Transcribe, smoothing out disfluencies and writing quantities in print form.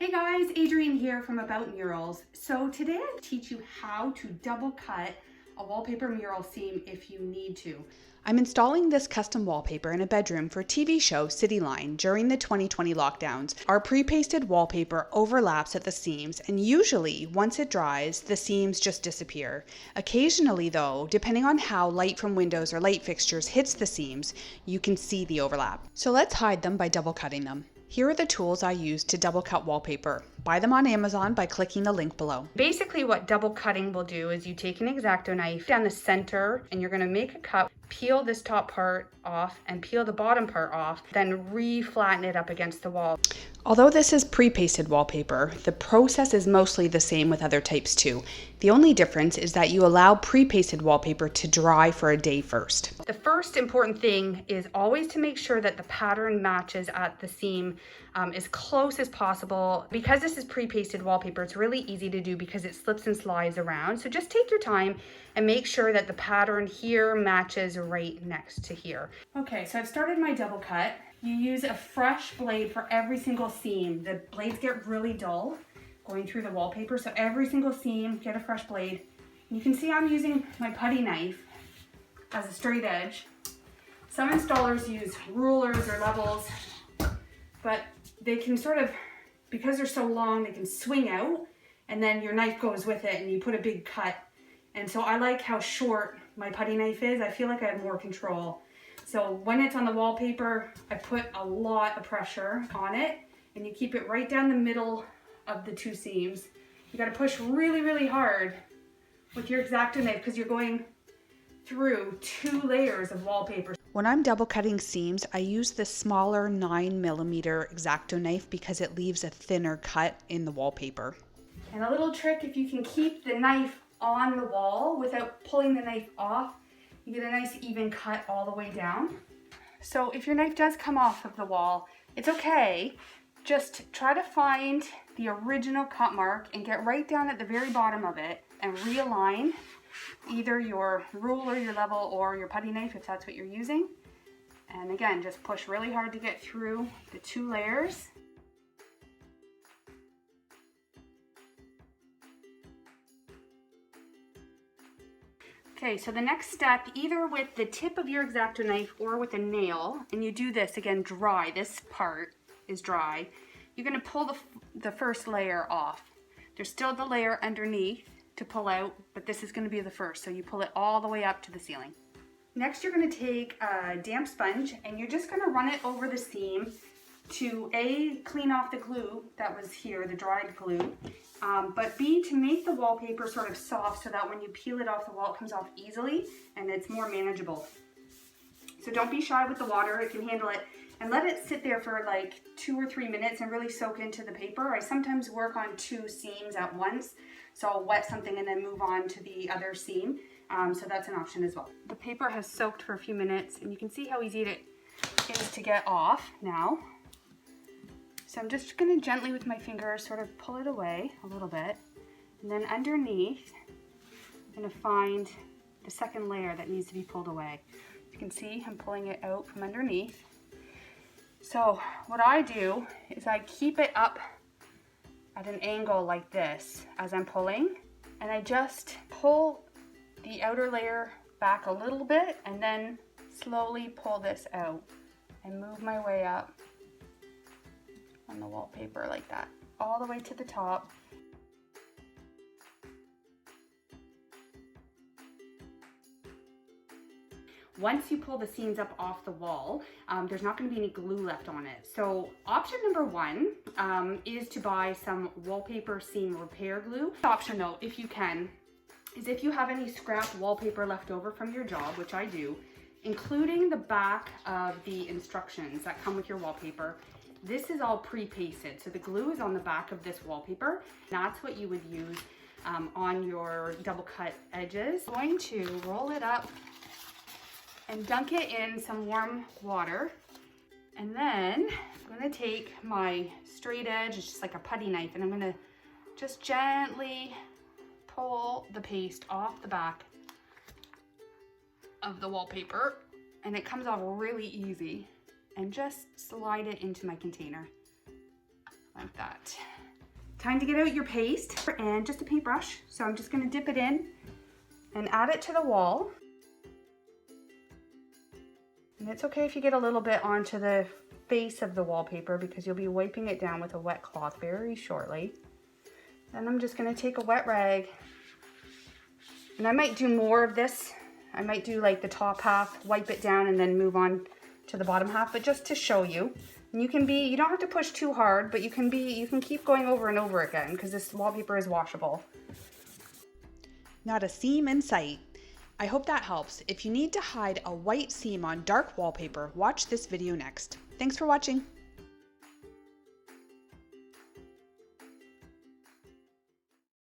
Hey guys, Adrienne here from About Murals. So today I'll teach you how to double cut a wallpaper mural seam if you need to. I'm installing this custom wallpaper in a bedroom for TV show Cityline during the 2020 lockdowns. Our pre-pasted wallpaper overlaps at the seams, and usually once it dries, the seams just disappear. Occasionally though, depending on how light from windows or light fixtures hits the seams, you can see the overlap. So let's hide them by double cutting them. Here are the tools I use to double cut wallpaper. Buy them on Amazon by clicking the link below. Basically what double cutting will do is you take an X-Acto knife down the center and you're going to make a cut, peel this top part off and peel the bottom part off, then re-flatten it up against the wall. Although this is pre-pasted wallpaper, the process is mostly the same with other types too. The only difference is that you allow pre-pasted wallpaper to dry for a day first. The first important thing is always to make sure that the pattern matches at the seam as close as possible. Because this is pre-pasted wallpaper, it's really easy to do because it slips and slides around. So just take your time and make sure that the pattern here matches right next to here. Okay, so I've started my double cut. You use a fresh blade for every single seam. The blades get really dull going through the wallpaper, so every single seam, get a fresh blade. You can see I'm using my putty knife as a straight edge. Some installers use rulers or levels, but they can sort of, because they're so long, they can swing out and then your knife goes with it and you put a big cut. And so I like how short my putty knife is. I feel like I have more control. So when it's on the wallpaper, I put a lot of pressure on it and you keep it right down the middle of the two seams. You gotta push really, really hard with your X-Acto knife because you're going through 2 layers of wallpaper. When I'm double cutting seams, I use the smaller 9mm X-Acto knife because it leaves a thinner cut in the wallpaper. And a little trick, if you can keep the knife on the wall without pulling the knife off, you get a nice even cut all the way down. So if your knife does come off of the wall, it's okay. Just try to find the original cut mark and get right down at the very bottom of it and realign either your ruler, your level, or your putty knife if that's what you're using. And again, just push really hard to get through the 2 layers. Okay, so the next step, either with the tip of your X-Acto knife or with a nail, and you do this, again, dry, this part is dry, you're gonna pull the first layer off. There's still the layer underneath to pull out, but this is gonna be the first, so you pull it all the way up to the ceiling. Next, you're gonna take a damp sponge and you're just gonna run it over the seam to A, clean off the glue that was here, the dried glue, but B, to make the wallpaper sort of soft so that when you peel it off the wall, it comes off easily and it's more manageable. So don't be shy with the water, it can handle it, and let it sit there for like 2 or 3 minutes and really soak into the paper. I sometimes work on 2 seams at once, so I'll wet something and then move on to the other seam, so that's an option as well. The paper has soaked for a few minutes and you can see how easy it is to get off now. So I'm just gonna gently with my fingers sort of pull it away a little bit. And then underneath, I'm gonna find the second layer that needs to be pulled away. You can see I'm pulling it out from underneath. So what I do is I keep it up at an angle like this as I'm pulling, and I just pull the outer layer back a little bit and then slowly pull this out and move my way up on the wallpaper like that, all the way to the top. Once you pull the seams up off the wall, there's not going to be any glue left on it. So option number 1 is to buy some wallpaper seam repair glue. Option though, if you can, is if you have any scrap wallpaper left over from your job, which I do, including the back of the instructions that come with your wallpaper. This is all pre-pasted, so the glue is on the back of this wallpaper. That's what you would use on your double cut edges. I'm going to roll it up and dunk it in some warm water. And then I'm gonna take my straight edge, it's just like a putty knife, and I'm gonna just gently pull the paste off the back of the wallpaper, and it comes off really easy, and just slide it into my container like that. Time to get out your paste and just a paintbrush. So I'm just gonna dip it in and add it to the wall. And it's okay if you get a little bit onto the face of the wallpaper because you'll be wiping it down with a wet cloth very shortly. Then I'm just gonna take a wet rag, and I might do more of this. I might do like the top half, wipe it down, and then move on to the bottom half, but just to show you. And you don't have to push too hard, but you can keep going over and over again because this wallpaper is washable. Not a seam in sight. I hope that helps. If you need to hide a white seam on dark wallpaper, watch this video next. Thanks for watching.